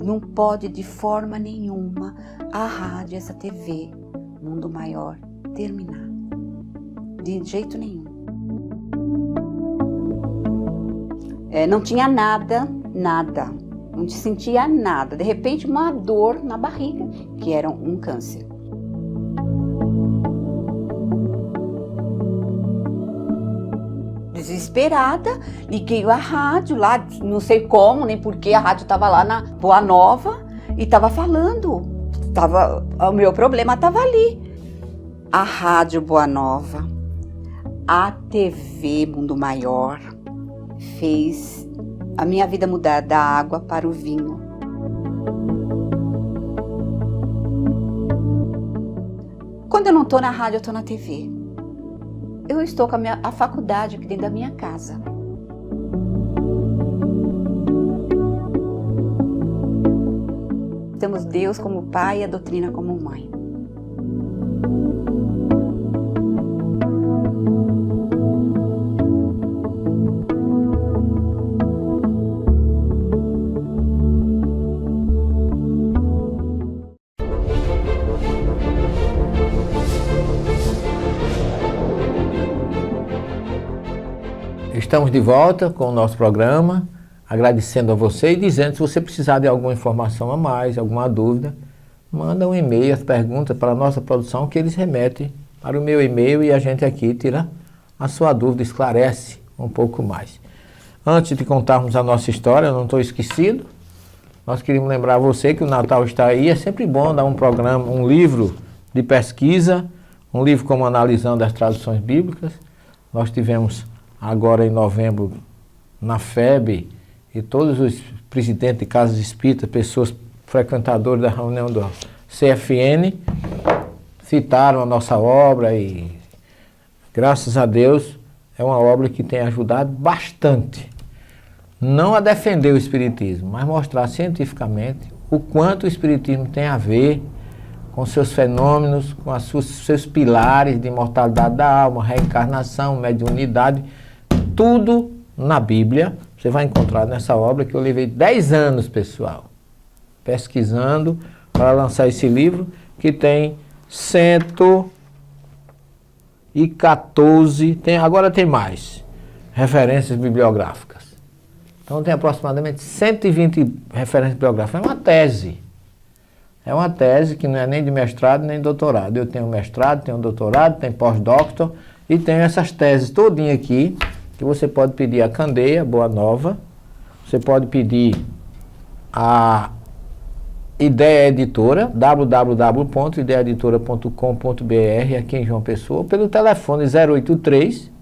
não pode de forma nenhuma a rádio, essa TV, Mundo Maior, terminar. De jeito nenhum. Não tinha nada. Não sentia nada. De repente, uma dor na barriga, que era um câncer. Desesperada, liguei a rádio lá, não sei como, nem porquê, a rádio estava lá na Boa Nova e estava falando. O meu problema estava ali. A Rádio Boa Nova, a TV Mundo Maior, fez a minha vida mudar da água para o vinho. Quando eu não estou na rádio, eu estou na TV. Eu estou com a faculdade aqui dentro da minha casa. Temos Deus como pai e a doutrina como mãe. Estamos de volta com o nosso programa, agradecendo a você e dizendo que se você precisar de alguma informação a mais, alguma dúvida, manda um e-mail, as perguntas para a nossa produção que eles remetem para o meu e-mail e a gente aqui tira a sua dúvida, esclarece um pouco mais. Antes de contarmos a nossa história, eu não estou esquecido, nós queríamos lembrar a você que o Natal está aí, é sempre bom dar um programa, um livro de pesquisa, um livro como Analisando as Traduções Bíblicas. Nós tivemos agora em novembro, na FEB, e todos os presidentes de casas espíritas, pessoas frequentadoras da reunião do CFN, citaram a nossa obra e, graças a Deus, é uma obra que tem ajudado bastante. Não a defender o Espiritismo, mas mostrar cientificamente o quanto o Espiritismo tem a ver com seus fenômenos, com seus pilares de imortalidade da alma, reencarnação, mediunidade, tudo na Bíblia. Você vai encontrar nessa obra que eu levei 10 anos, pessoal, pesquisando para lançar esse livro, que tem 114, agora tem mais, referências bibliográficas. Então tem aproximadamente 120 referências bibliográficas. É uma tese. É uma tese que não é nem de mestrado nem de doutorado. Eu tenho mestrado, tenho doutorado, tenho pós-doctor e tenho essas teses todinhas aqui, que você pode pedir a Candeia, Boa Nova, você pode pedir a Ideia Editora, www.ideiaeditora.com.br, aqui em João Pessoa, pelo telefone 083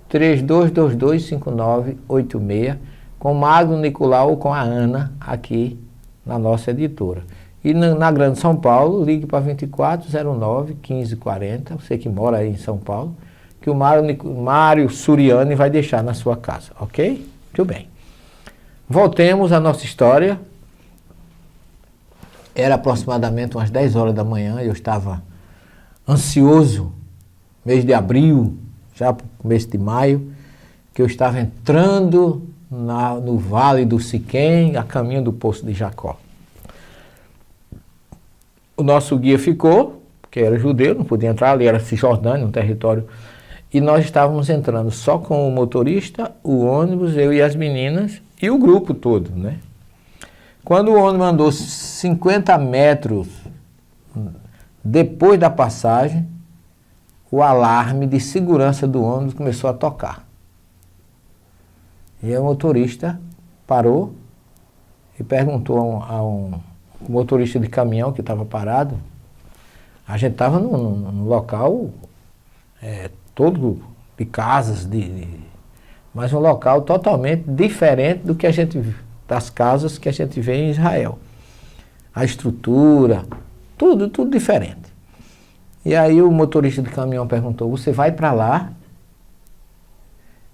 3222 5986, com o Magno Nicolau ou com a Ana, aqui na nossa editora. E na Grande São Paulo, ligue para 2409 1540, você que mora aí em São Paulo, que o Mário Suriani vai deixar na sua casa, ok? Muito bem. Voltemos à nossa história. Era aproximadamente umas 10 horas da manhã, eu estava ansioso, mês de abril, já para o mês de maio, que eu estava entrando no Vale do Siquém, a caminho do Poço de Jacó. O nosso guia ficou, porque era judeu, não podia entrar, ali era Cisjordânia, um território. E nós estávamos entrando só com o motorista, o ônibus, eu e as meninas, e o grupo todo, né? Quando o ônibus andou 50 metros depois da passagem, o alarme de segurança do ônibus começou a tocar. E o motorista parou e perguntou a um motorista de caminhão que estava parado. A gente estava num local todo de casas, mas um local totalmente diferente do que das casas que a gente vê em Israel. A estrutura, tudo diferente. E aí o motorista de caminhão perguntou: você vai para lá?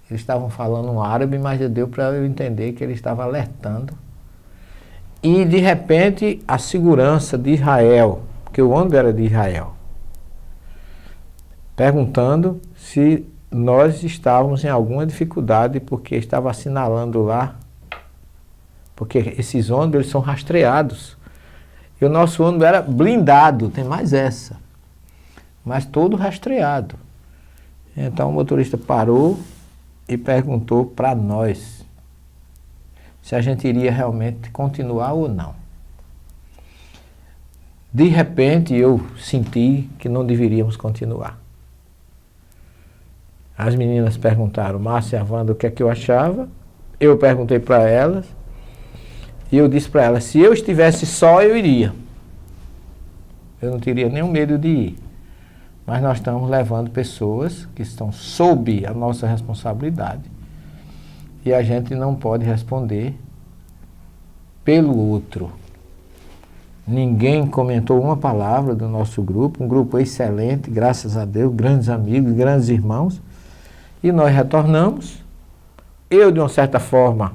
Eles estavam falando um árabe, mas deu para eu entender que ele estava alertando. E de repente a segurança de Israel, porque o ônibus era de Israel, perguntando se nós estávamos em alguma dificuldade, porque estava assinalando lá porque esses ônibus eles são rastreados. E o nosso ônibus era blindado, tem mais essa, mas todo rastreado. Então o motorista parou e perguntou para nós se a gente iria realmente continuar ou não. De repente eu senti que não deveríamos continuar. As meninas perguntaram, Márcia e a Wanda, o que é que eu achava. Eu perguntei para elas e eu disse para elas, se eu estivesse só eu iria. Eu não teria nenhum medo de ir. Mas nós estamos levando pessoas que estão sob a nossa responsabilidade. E a gente não pode responder pelo outro. Ninguém comentou uma palavra do nosso grupo, um grupo excelente, graças a Deus, grandes amigos, grandes irmãos. E nós retornamos. Eu, de uma certa forma,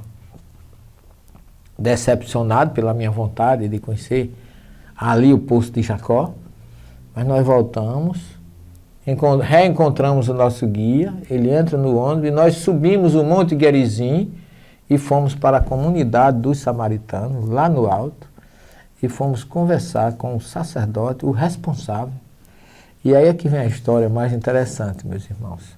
decepcionado pela minha vontade de conhecer ali o Poço de Jacó. Mas nós voltamos, reencontramos o nosso guia, ele entra no ônibus e nós subimos o Monte Gerizim e fomos para a comunidade dos samaritanos, lá no alto, e fomos conversar com o sacerdote, o responsável. E aí é que vem a história mais interessante, meus irmãos.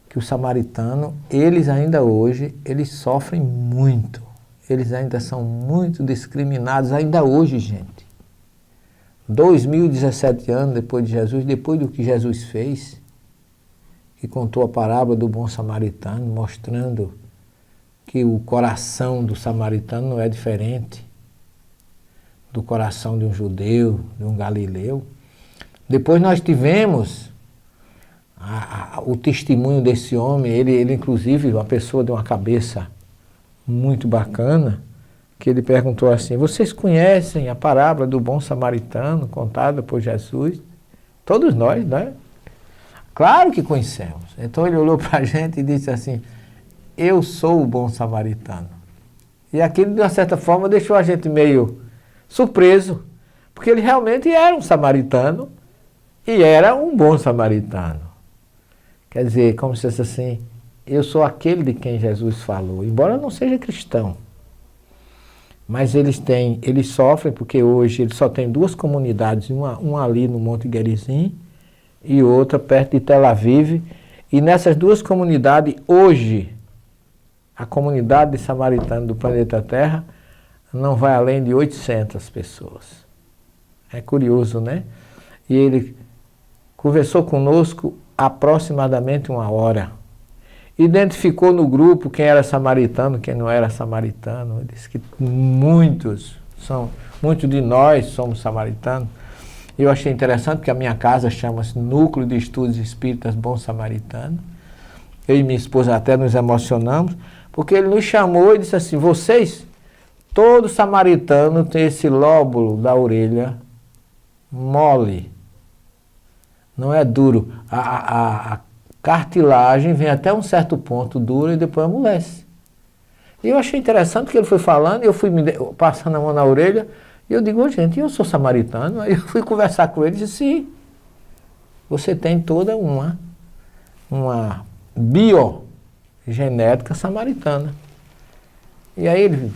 Que o samaritano, eles ainda hoje, eles sofrem muito. Eles ainda são muito discriminados, ainda hoje, gente. 2017 anos depois de Jesus, depois do que Jesus fez, que contou a parábola do bom samaritano, mostrando que o coração do samaritano não é diferente do coração de um judeu, de um galileu. Depois nós tivemos o testemunho desse homem, ele inclusive, uma pessoa de uma cabeça muito bacana, que ele perguntou assim, vocês conhecem a parábola do bom samaritano contada por Jesus? Todos nós, né? Claro que conhecemos. Então ele olhou para a gente e disse assim, eu sou o bom samaritano. E aquilo, de uma certa forma, deixou a gente meio surpreso, porque ele realmente era um samaritano e era um bom samaritano. Quer dizer, como se fosse assim, eu sou aquele de quem Jesus falou, embora eu não seja cristão. Mas eles sofrem porque hoje eles só têm duas comunidades, uma ali no Monte Gerizim e outra perto de Tel Aviv. E nessas duas comunidades, hoje, a comunidade de samaritanos do planeta Terra não vai além de 800 pessoas. É curioso, né? E ele conversou conosco aproximadamente 1 hora. Identificou no grupo quem era samaritano, quem não era samaritano. Ele disse que muitos de nós somos samaritanos. Eu achei interessante porque a minha casa chama-se Núcleo de Estudos Espíritas Bom Samaritano. Eu e minha esposa até nos emocionamos, porque ele nos chamou e disse assim, vocês, todo samaritano tem esse lóbulo da orelha mole, não é duro. A cartilagem vem até um certo ponto dura e depois amolece. E eu achei interessante que ele foi falando, e eu fui passando a mão na orelha, e eu digo, gente, eu sou samaritano. Aí eu fui conversar com ele e disse, sim, você tem toda uma biogenética samaritana. E aí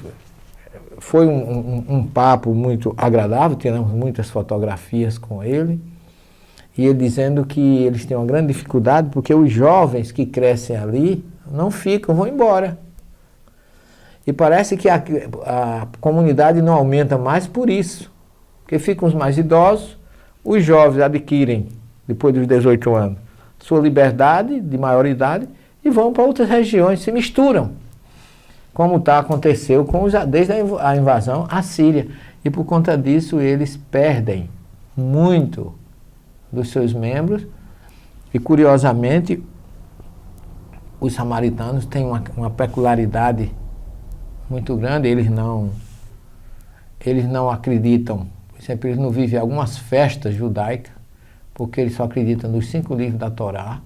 foi um papo muito agradável, tiramos muitas fotografias com ele, e ele dizendo que eles têm uma grande dificuldade porque os jovens que crescem ali não ficam, vão embora. E parece que a comunidade não aumenta mais por isso, porque ficam os mais idosos, os jovens adquirem, depois dos 18 anos, sua liberdade de maioridade e vão para outras regiões, se misturam, como aconteceu desde a invasão à Síria. E por conta disso eles perdem muito dos seus membros e, curiosamente, os samaritanos têm uma peculiaridade muito grande, eles não acreditam, por exemplo, eles não vivem algumas festas judaicas, porque eles só acreditam nos 5 livros da Torá.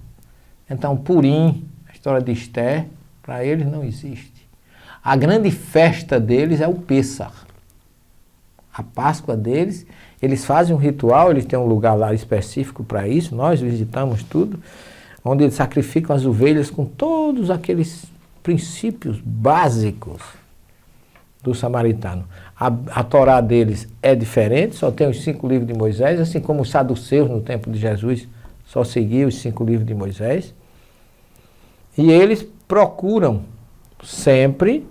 Então, Purim, a história de Esther, para eles não existe. A grande festa deles é o Pêssar. A Páscoa deles, eles fazem um ritual, eles têm um lugar lá específico para isso, nós visitamos tudo, onde eles sacrificam as ovelhas com todos aqueles princípios básicos do samaritano. A Torá deles é diferente, só tem os 5 livros de Moisés, assim como os saduceus no tempo de Jesus só seguiam os 5 livros de Moisés. E eles procuram sempre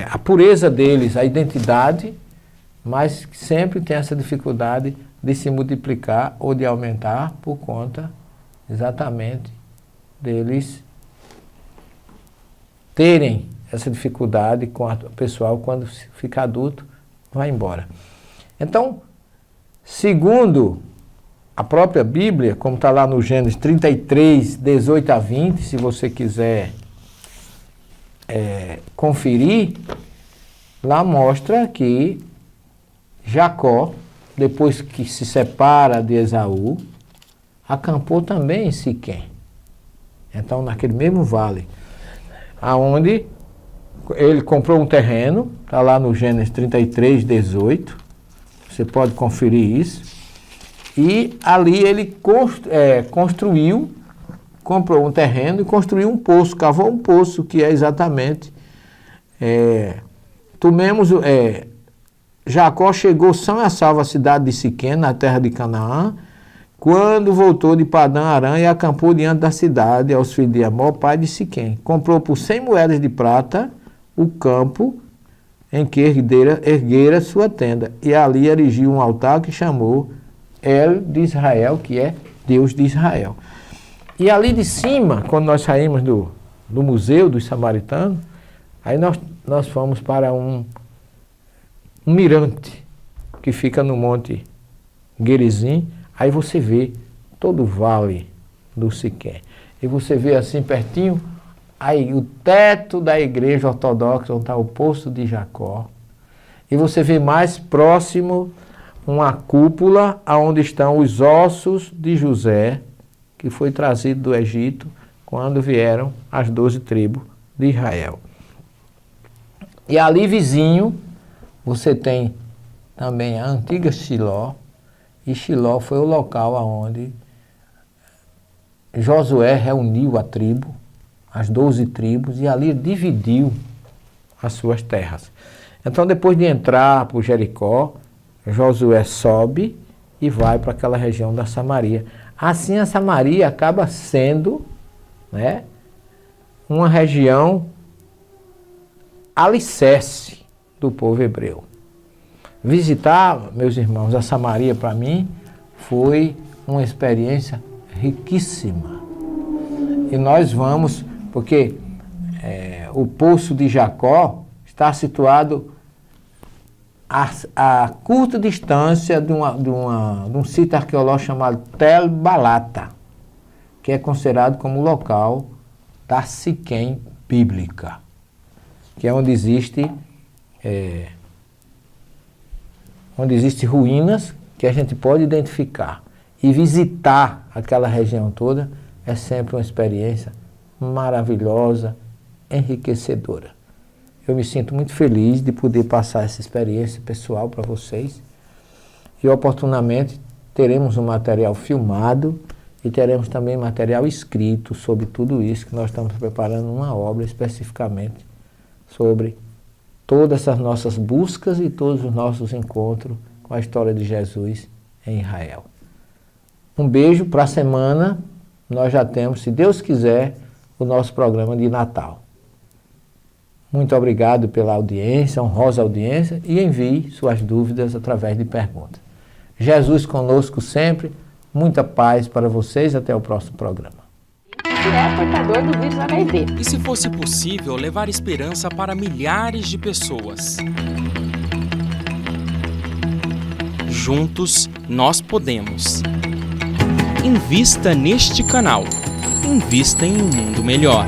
a pureza deles, a identidade, mas sempre tem essa dificuldade de se multiplicar ou de aumentar por conta exatamente deles terem essa dificuldade com o pessoal quando fica adulto, vai embora. Então, segundo a própria Bíblia, como está lá no Gênesis 33, 18 a 20, se você quiser conferir, lá mostra que Jacó, depois que se separa de Esaú, acampou também em Siquém. Então, naquele mesmo vale, aonde ele comprou um terreno, está lá no Gênesis 33, 18, você pode conferir isso, e ali ele comprou um terreno e construiu um poço, cavou um poço, que é exatamente, Jacó chegou são e salvo à cidade de Siquém, na terra de Canaã, quando voltou de Padã Arã e acampou diante da cidade aos filhos de Amor, pai de Siquém. Comprou por 100 moedas de prata o campo em que erguera sua tenda, e ali erigiu um altar que chamou El de Israel, que é Deus de Israel. E ali de cima, quando nós saímos do Museu dos Samaritanos, aí nós fomos para um mirante que fica no Monte Gerizim. Aí você vê todo o vale do Siquém. E você vê assim pertinho, aí o teto da igreja ortodoxa, onde está o poço de Jacó. E você vê mais próximo uma cúpula onde estão os ossos de José, que foi trazido do Egito quando vieram as 12 tribos de Israel. E ali vizinho, você tem também a antiga Shiló, e Shiló foi o local onde Josué reuniu a tribo, as 12 tribos, e ali dividiu as suas terras. Então, depois de entrar por Jericó, Josué sobe e vai para aquela região da Samaria. Assim, a Samaria acaba sendo, né, uma região alicerce do povo hebreu. Visitar, meus irmãos, a Samaria para mim foi uma experiência riquíssima. E nós vamos, porque o Poço de Jacó está situado a curta distância de um sítio arqueológico chamado Tel Balata, que é considerado como o local da Siquém bíblica, que é onde existe ruínas que a gente pode identificar. E visitar aquela região toda é sempre uma experiência maravilhosa, enriquecedora. Eu me sinto muito feliz de poder passar essa experiência pessoal para vocês. E oportunamente teremos um material filmado e teremos também material escrito sobre tudo isso, que nós estamos preparando uma obra especificamente sobre todas essas nossas buscas e todos os nossos encontros com a história de Jesus em Israel. Um beijo. Para a semana nós já temos, se Deus quiser, o nosso programa de Natal. Muito obrigado pela audiência, honrosa audiência, e envie suas dúvidas através de perguntas. Jesus conosco sempre, muita paz para vocês, até o próximo programa. É portador do vírus HIV. E se fosse possível levar esperança para milhares de pessoas? Juntos, nós podemos. Invista neste canal. Invista em um mundo melhor.